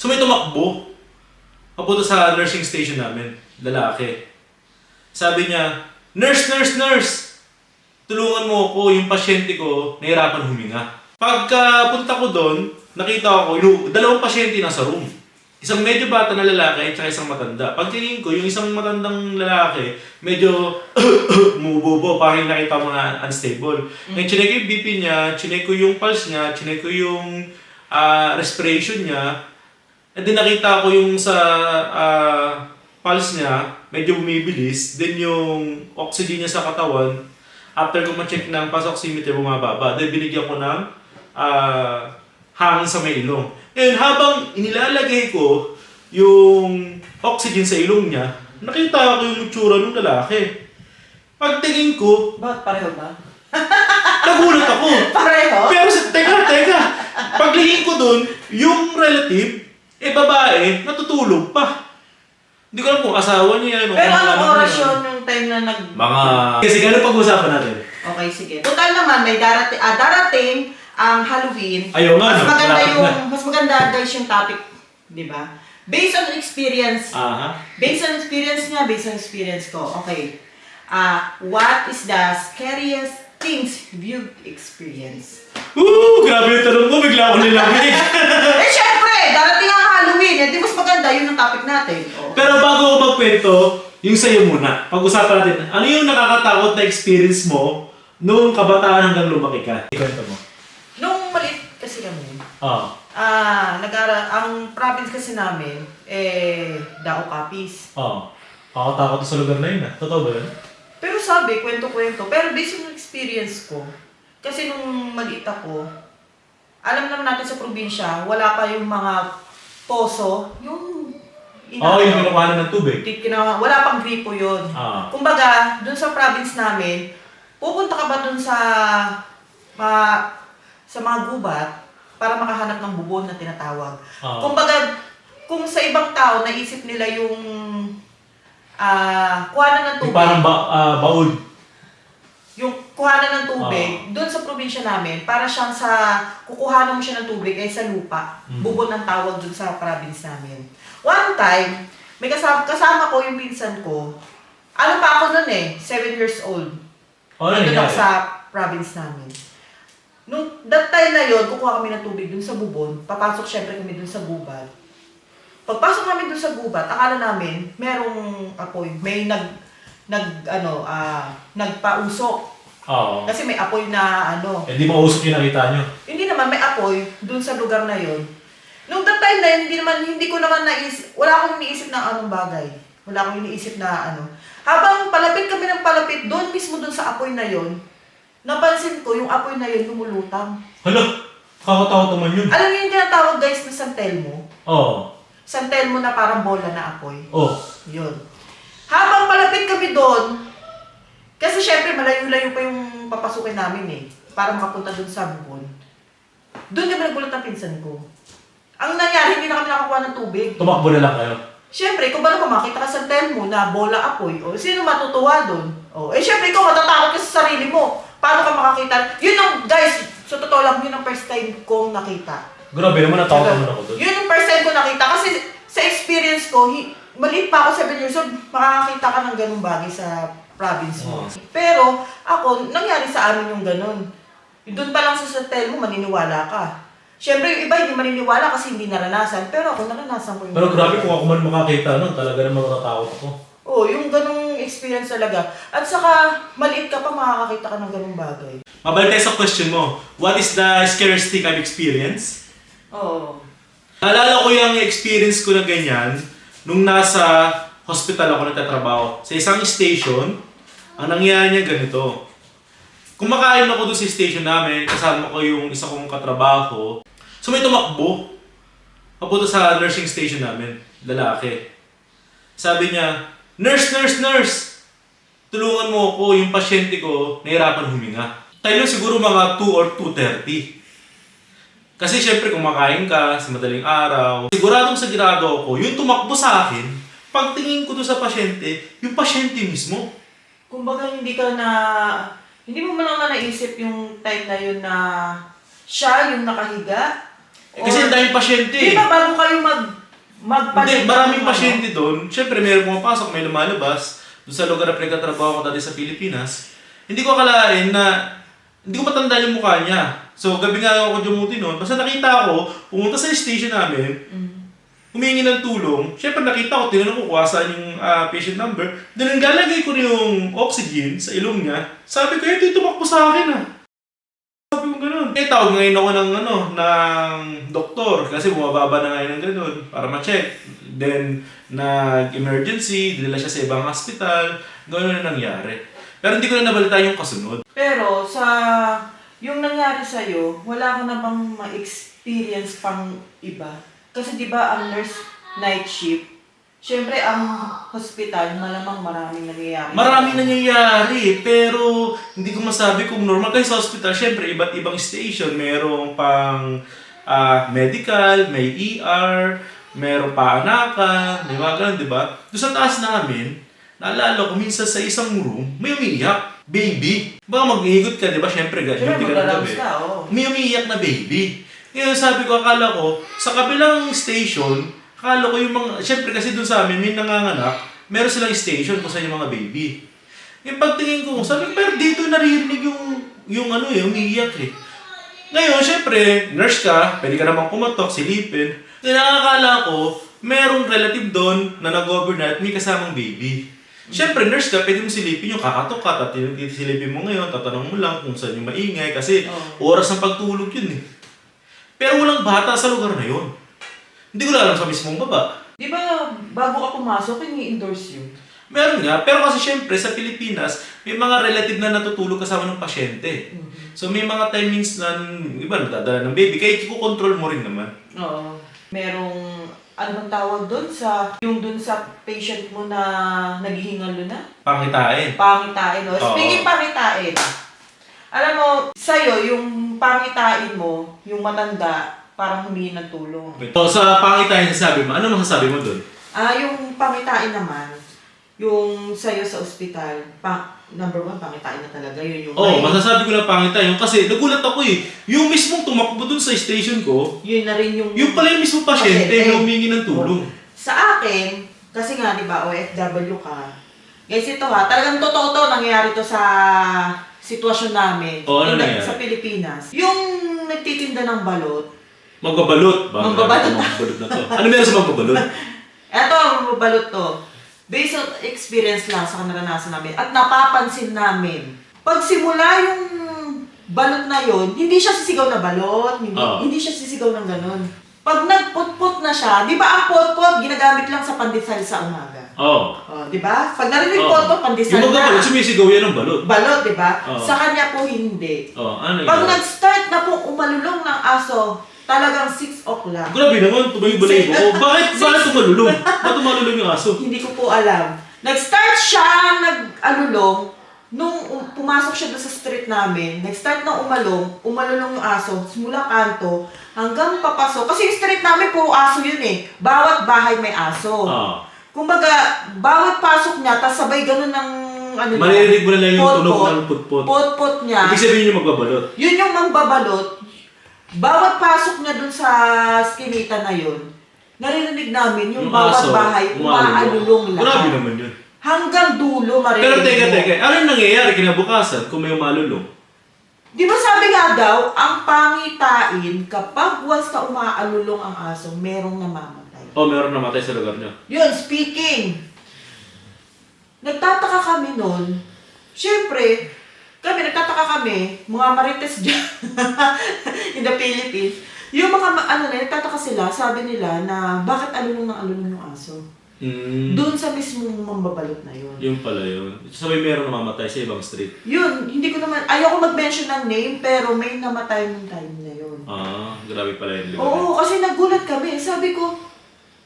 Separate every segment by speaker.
Speaker 1: So may tumakbo, papunta sa nursing station namin, lalaki. Sabi niya, "Nurse, nurse, nurse! Tulungan mo ako, yung pasyente ko, nahirapan huminga." Pagka punta ko doon, nakita ko, yung dalawang pasyente nasa room. Isang medyo bata na lalaki at isang matanda. Pagtingin ko, yung isang matandang lalaki, medyo mubobo, parang nakita mo na unstable. Ngayon, chinek ko yung BP niya, chinek ko yung pulse niya, chinek ko yung respiration niya. And then nakita ko yung sa pulse niya, medyo bumibilis. Then yung oxygen niya sa katawan, after ko ma-check ng pulse oximeter, bumababa. Then binigyan ko ng hangin sa may ilong. And habang inilalagay ko yung oxygen sa ilong niya, nakita ko yung itsura ng lalaki. Pagtingin ko,
Speaker 2: Bakit pareho ba?
Speaker 1: nagulat ako.
Speaker 2: Pareho?
Speaker 1: Pero teka. Paglingin ko dun, yung relative, babae, natutulog pa. Hindi ko alam kung asawa niya yan.
Speaker 2: Pero anong oras yun yung time na
Speaker 1: Mga... Kasi gano'n pag-usapan natin?
Speaker 2: Okay, sige. Total naman, may darating ang Halloween.
Speaker 1: Ayaw nga,
Speaker 2: mas
Speaker 1: no?
Speaker 2: maganda
Speaker 1: Malapit
Speaker 2: yung,
Speaker 1: na.
Speaker 2: mas maganda guys yung topic, di ba? Based on experience.
Speaker 1: Aha.
Speaker 2: Based on experience niya, based on experience ko. Okay. What is the scariest things you've experienced?
Speaker 1: Grabe yung tanong mo. Bigla ako nilamig.
Speaker 2: Syempre! Darating ang Halloween. Di mas maganda, yun ang topic natin. Oh.
Speaker 1: Pero bago ako magkwento, yung sa'yo muna. Pag-usapan natin, ano yung nakakatakot na experience mo nung kabataan hanggang lumaki ka? Ikwento mo.
Speaker 2: Nung maliit kasi kami,
Speaker 1: Oo.
Speaker 2: ang province kasi namin, Dao Capiz.
Speaker 1: Oo. Takot sa lugar na yun ah. Totoo ba yun?
Speaker 2: Pero sabi, kwento-kwento. Pero based on experience ko, kasi nung maliit ako, alam naman natin sa probinsya, wala pa yung mga poso, yung
Speaker 1: Oo, yung kinukuhanan ng tubig.
Speaker 2: wala pang gripo yun. Kumbaga, dun sa province namin, pupunta ka ba dun sa mga gubat para makahanap ng bubon na tinatawag. Kumbaga, kung sa ibang tao, naisip nila yung kuhanan ng tubig.
Speaker 1: Yung parang baul.
Speaker 2: Yung kuhanan ng tubig, doon sa probinsya namin, para siyang kukuhanan mo siya ng tubig ay sa lupa. Bubon ang tawag doon sa province namin. One time, may kasama ko yung pinsan ko. Ano pa ako nun 7 years old. Nandun ako sa province namin. Nung that time na yon, kukuha kami ng tubig dun sa bubon. Papasok syempre kami dun sa gubat. Pagpasok namin dun sa gubat, akala namin merong apoy. May nagpausok.
Speaker 1: Oo.
Speaker 2: Kasi may apoy na
Speaker 1: Hindi mo usok yung nakita nyo.
Speaker 2: Hindi naman may apoy dun sa lugar na yon. Nung that time na yun, hindi ko naman naisip, wala akong iniisip na anong bagay. Wala akong iniisip na Habang palapit kami ng palapit, doon mismo dun sa apoy na yon, napansin ko yung apoy na yun lumulutang.
Speaker 1: Hala, kakatakot naman yun.
Speaker 2: Alam niyo yung tinatawag guys na San Telmo?
Speaker 1: Oo.
Speaker 2: San Telmo na parang bola na apoy.
Speaker 1: Oo.
Speaker 2: Yun. Habang palapit kami doon, kasi syempre malayo-layo pa yung papasukin namin para makapunta doon sa bubon. Doon kami nagulat ang pinsan ko. Ang nangyari, hindi na kami nakakuha ng tubig.
Speaker 1: Tumakbo na lang kayo.
Speaker 2: Syempre, kung ba naman makita ka sa Telmo na bola apoy, sino matutuwa doon? Syempre, ikaw matatakot ka sa sarili mo. Paano ka makakita? Yun ang, guys, sa totoo lang, yun ang first time kong nakita.
Speaker 1: Grabe naman, natakot naman ako doon.
Speaker 2: Yun ang first time ko nakita. Kasi sa experience ko, maliit pa ako 7 years old, makakakita ka ng ganung bagay sa province mo. Pero, ako, nangyari sa amin yung ganun. Doon pa lang sa Telmo, maniniwala ka. Siyempre, yung iba hindi maniniwala kasi hindi naranasan. Pero ako, naranasan ko yung
Speaker 1: Pero grabe kung ako man makakita nun, talaga naman matatakot ako.
Speaker 2: yung ganung experience talaga. At saka, maliit ka pa, makakakita ka ng ganung bagay.
Speaker 1: Mabalik tayo sa question mo. What is the scariest thing I've experienced?
Speaker 2: Oo.
Speaker 1: Naalala ko yung experience ko na ganyan nung nasa hospital ako nagtatrabaho. Sa isang station, ang nangyari niya ganito. Kumakain ako doon sa station namin, kasama ko yung isa kong katrabaho. So may tumakbo, papunta sa nursing station namin, lalaki. Sabi niya, "Nurse, nurse, nurse! Tulungan mo ako, yung pasyente ko, nahirapan huminga." Tayo siguro mga 2 or 2:30. Kasi syempre kumakain ka sa madaling araw. Sigurado ako, yung tumakbo sa akin, pagtingin ko doon sa pasyente, yung pasyente mismo.
Speaker 2: Kumbaga, hindi mo man lang naisip yung time na yun na siya yung nakahiga,
Speaker 1: Kasi ang daming pasyente
Speaker 2: Di ba bago kayo magpalit?
Speaker 1: Hindi, maraming pasyente doon. Siyempre, mayroong pumapasok, may lumalabas. Doon sa lugar na pinagtatrabaho ko dati sa Pilipinas. Hindi ko akalain na, hindi ko matandaan yung mukha niya. So, gabi nga ako dumuti noon. Basta nakita ko, pumunta sa station namin, humingi ng tulong. Siyempre, nakita ko, tinanong ko kung saan yung patient number. Then, galagay ko yung oxygen sa ilong niya. Sabi ko, ito tumakbo sa akin Sabi ko gano'n. Eh, tawag ngayon ako ng doktor kasi bumababa na ngayon ng gano'n para ma-check. Then, nag-emergency, dinala siya sa ibang hospital. Gano'n na nangyari. Pero hindi ko na nabalita yung kasunod.
Speaker 2: Pero sa yung nangyari sa'yo, wala ka na bang ma-experience pang iba? Kasi di ba ang nurse night shift, syempre ang hospital, malamang maraming nangyayari.
Speaker 1: Maraming nangyayari, pero hindi ko masabi kung normal. Kasi sa hospital, syempre, iba't ibang station. Merong pang medical, may ER, merong paanakan, may mga ganun, di ba? Doon sa taas namin, naalala ko, minsan sa isang room, may umiiyak. Baby. Baka mag-iigot ka, di ba? Syempre, duty ka ng gabi. May umiiyak na baby. Ngayon, sabi ko, akala ko, sa kabilang station, akala ko yung mga, syempre kasi doon sa amin, may nanganganak, meron silang station kung saan yung mga baby. Yung pagtingin ko, sabi ko, pero dito naririnig yung umiiyak Ngayon, syempre, nurse ka, pwede ka namang kumatok, silipin. Then, nakakala ko, merong relative doon na nag-overnight, may kasamang baby. Syempre, nurse ka, pwede mo silipin yung kakatok ka, at silipin mo ngayon, tatanong mo lang kung saan yung maingay, kasi oras ng pagtulog yun Pero walang bata sa lugar na yun. Hindi ko alam sa mismong baba.
Speaker 2: Di ba, bago ka pumasok, ini-endorse yun?
Speaker 1: Meron nga, pero kasi syempre sa Pilipinas, may mga relative na natutulog kasama ng pasyente. So may mga timings na, iba, nadadala ng baby, kaya i-control mo rin naman.
Speaker 2: Oo. Merong, ano bang tawag doon sa patient mo na naghihingalo na?
Speaker 1: Pangitain.
Speaker 2: Pangitain, no? Speaking pangitain, alam mo, sa'yo, yung pangitain mo, yung matanda, parang humingi ng tulong.
Speaker 1: So sa pangitain sabi mo, ano masasabi mo doon?
Speaker 2: Yung pangitain naman, yung sa'yo sa ospital, number one, pangitain na talaga. Yun yung
Speaker 1: masasabi ko na pangitain. Kasi nagulat ako Yung mismong tumakbo doon sa station ko,
Speaker 2: yun na rin yung
Speaker 1: pala yung mismong pasyente na humingi ng tulong.
Speaker 2: Sa akin, kasi nga, di ba, OFW ka. Guys, ito talagang totoo to, nangyayari to sa sitwasyon namin.
Speaker 1: Ano nangyayari?
Speaker 2: Sa Pilipinas. Yung nagtitinda ng balot.
Speaker 1: Magbabalot.
Speaker 2: Magbabalot.
Speaker 1: Magbabalot na to. Ano meron sa magbabalot?
Speaker 2: Eto, magbabalot to. Based on experience lang sa naranasan namin at napapansin namin. Pag simula yung balot na yon, hindi siya sisigaw na balot, hindi siya sisigaw ng ganun. Pag nagputput na siya, di ba ang potpot ginagamit lang sa pandesal sa umaga? Di ba? Pag narinig potpot, pandesal
Speaker 1: yung
Speaker 2: na.
Speaker 1: Yung sumisigaw yan ng balot.
Speaker 2: Balot, di ba? Sa kanya po hindi.
Speaker 1: Ano
Speaker 2: Pag nag-start na po umalulong ng aso, talagang 6 o'clock.
Speaker 1: Grabe naman, tumayo-balayo ko. Bakit tumalulong? Ba't tumalulong yung aso?
Speaker 2: Hindi ko po alam. Nag-start siya, nag-alulong, nung pumasok siya doon sa street namin, nag-start na umalulong yung aso, simula kanto, hanggang papasok. Kasi yung street namin puro aso yun Bawat bahay may aso. Kumbaga, bawat pasok niya, tas sabay ganun ng
Speaker 1: maririnig mo na lang yung tunog ng putput.
Speaker 2: Putput niya.
Speaker 1: Ibig sabihin yung magbabalot.
Speaker 2: Yun yung magbabalot. Bawat pasok niya dun sa skinita na yun, naririnig namin yung bawat bahay, umaalulong lahat.
Speaker 1: Grabe naman yun.
Speaker 2: Hanggang dulo maririnig.
Speaker 1: Pero teka. Ano yung nangyayari kinabukasan kung may umalulong?
Speaker 2: Di ba sabi nga daw, ang pangitain, kapag once na umaalulong ang aso, merong namamatay.
Speaker 1: Meron namatay sa lugar niya.
Speaker 2: Yun, speaking. Nagtataka kami nun. Siyempre, nagtataka kami, mga marites dyan, in the Philippines, yung mga, nagtataka sila, sabi nila na, bakit alulong yung aso? Doon sa mismong mambabalot na yun.
Speaker 1: Yung pala yun. Sabi meron namamatay sa ibang street.
Speaker 2: Yun, hindi ko naman, ayoko mag-mention ng name, pero may namatay ng time na yun.
Speaker 1: Grabe pala yun.
Speaker 2: Oo, kasi nagulat kami. Sabi ko,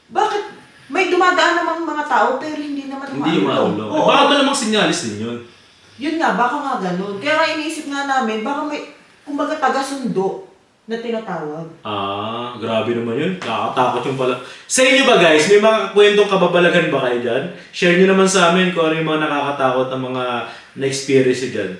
Speaker 2: bakit may dumadaan namang mga tao, pero hindi naman
Speaker 1: Hindi umalulong. Baka ba namang sinyalis din yun?
Speaker 2: Yun nga, baka nga ganun. Kaya nga iniisip nga namin, baka may, kumbaga taga-sundo na tinatawag.
Speaker 1: Grabe naman yun. Nakakatakot yung pala. Sa inyo ba guys, may mga kwentong kababalagan ba kayo dyan? Share nyo naman sa amin kung ano yung mga nakakatakot na mga na-experience dyan.